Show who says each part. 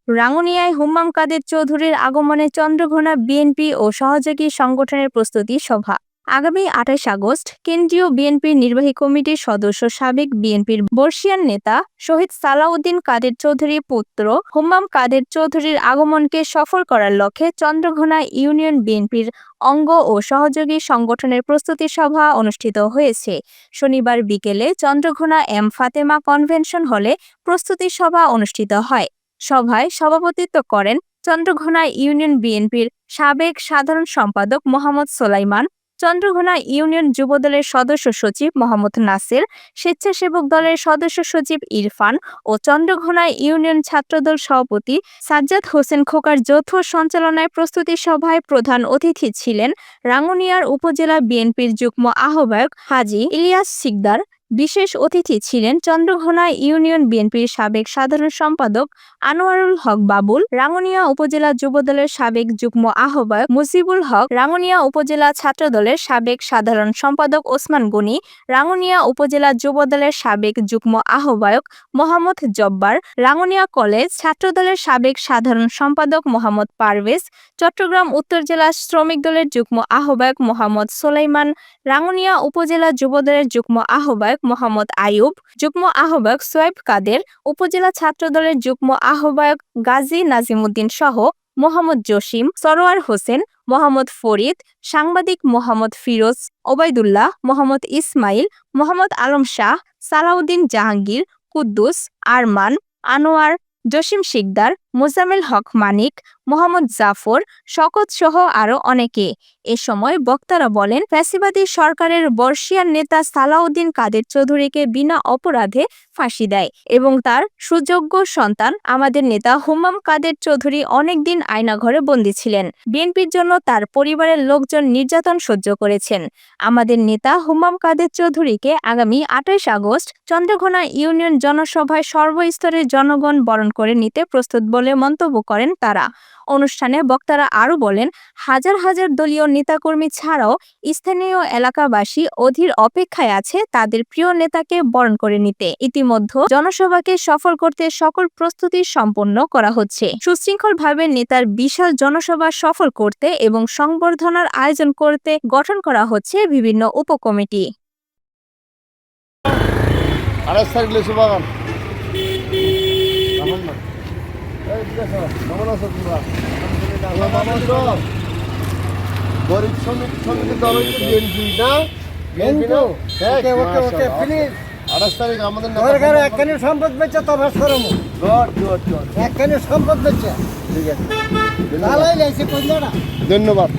Speaker 1: রাঙ্গুনিয়ায় হুম্মাম কাদের চৌধুরীর আগমনে চন্দ্রঘোনা বিএনপি ও সহযোগী সংগঠনের প্রস্তুতি সভা। আগামী ২৮ আগস্ট কেন্দ্রীয় বিএনপির নির্বাহী কমিটির সদস্য সাবেক বিএনপির বর্ষিয়ান নেতা শহীদ সালাউদ্দিন কাদের চৌধুরীর পুত্র হুম্মাম কাদের চৌধুরীর আগমনকে সফল করার লক্ষ্যে চন্দ্রঘোনা ইউনিয়ন বিএনপির অঙ্গ ও সহযোগী সংগঠনের প্রস্তুতি সভা অনুষ্ঠিত হয়েছে। শনিবার বিকেলে চন্দ্রঘোনা এম ফাতেমা কনভেনশন হলে প্রস্তুতি সভা অনুষ্ঠিত হয়। সভায় সভাপতিত্ব করেন চন্দ্রঘোনা ইউনিয়ন বিএনপির সাবেক সাধারণ সম্পাদক মোহাম্মদ সোলাইমান, চন্দ্রঘোনা ইউনিয়ন যুবদলের সদস্য সচিব মোহাম্মদ নাসির, স্বেচ্ছাসেবক দলের সদস্য সচিব ইরফান ও চন্দ্রঘোনা ইউনিয়ন ছাত্রদল সভাপতি সাজ্জাদ হোসেন খোকার যৌথ সঞ্চালনায় প্রস্তুতি সভায় প্রধান অতিথি ছিলেন রাঙ্গুনিয়ার উপজেলা বিএনপির যুগ্ম আহ্বায়ক হাজী ইলিয়াস সিকদার। বিশেষ অতিথি ছিলেন চন্দ্রঘোনা ইউনিয়ন বিএনপির সাবেক সাধারণ সম্পাদক আনোয়ারুল হক বাবুল, রাঙ্গুনিয়া উপজেলা যুবদলের সাবেক যুগ্ম আহ্বায়ক মুজিবুল হক, রাঙ্গুনিয়া উপজেলা ছাত্রদলের সাবেক সাধারণ সম্পাদক ওসমান গনি, রাঙ্গুনিয়া উপজেলা যুবদলের সাবেক যুগ্ম আহ্বায়ক মোহাম্মদ জব্বার, রাঙ্গুনিয়া কলেজ ছাত্রদলের সাবেক সাধারণ সম্পাদক মোহাম্মদ পারভেজ, চট্টগ্রাম উত্তর জেলা শ্রমিক দলের যুগ্ম আহ্বায়ক মোহাম্মদ সোলাইমান, রাঙ্গুনিয়া উপজেলা যুবদলের যুগ্ম আহ্বায়ক মোহাম্মদ আইয়ুব, যুগ্ম আহ্বায়ক সোয়েব কাদের, উপজেলা ছাত্রদলের যুগ্ম আহ্বায়ক গাজী নাজিমুদ্দিন সহ মোহাম্মদ জসিম, সরোয়ার হোসেন, মোহাম্মদ ফরিদ, সাংবাদিক মোহাম্মদ ফিরোজ ওবায়দুল্লাহ, মোহাম্মদ ইসমাইল, মোহাম্মদ আলম শাহ, সালাউদ্দিন জাহাঙ্গীর, কুদ্দুস, আরমান, আনোয়ার, জসিম শিকদার, মোজাম্মেল হক মানিক, মোহাম্মদ জাফর, শকত সহ আরও অনেকে। এ সময় বক্তারা বলেন, ফ্যাসিবাদী সরকারের বর্ষিয়ান নেতা সালাউদ্দিন কাদের চৌধুরীকে বিনা অপরাধে ফাঁসি দেয় এবং তার সুযোগ্য সন্তান আমাদের নেতা হুম্মাম কাদের চৌধুরী অনেকদিন আয়নাঘরে বন্দী ছিলেন। বিএনপির জন্য তার পরিবারের লোকজন নির্যাতন সহ্য করেছেন। আমাদের নেতা হুম্মাম কাদের চৌধুরীকে আগামী ২৮ আগস্ট চন্দ্রঘোনা ইউনিয়ন জনসভায় সর্বস্তরের জনগণ বরণ করে নিতে প্রস্তুত বলে মন্তব্য করেন তারা। অনুষ্ঠানে বক্তারা আরও বলেন, হাজার হাজার দলীয় নেতাকর্মী ছাড়াও স্থানীয় এলাকাবাসী অধীর অপেক্ষায় আছে তাদের প্রিয় নেতাকে বরণ করে নিতে। ইতিমধ্যে জনসভাকে সফল করতে সকল প্রস্তুতি সম্পন্ন করা হচ্ছে। সুশৃঙ্খলভাবে নেতার বিশাল জনসভা সফল করতে এবং সংবর্ধনার আয়োজন করতে গঠন করা হচ্ছে বিভিন্ন উপকমিটি।
Speaker 2: গরিব শ্রমিক সমিতি দল বিএনপি না প্লিজ 28 তারিখ আমাদের একখানি সম্পদ বেচে তবাস করবো একখানি সম্পদ বেচে ঠিক আছে ধন্যবাদ।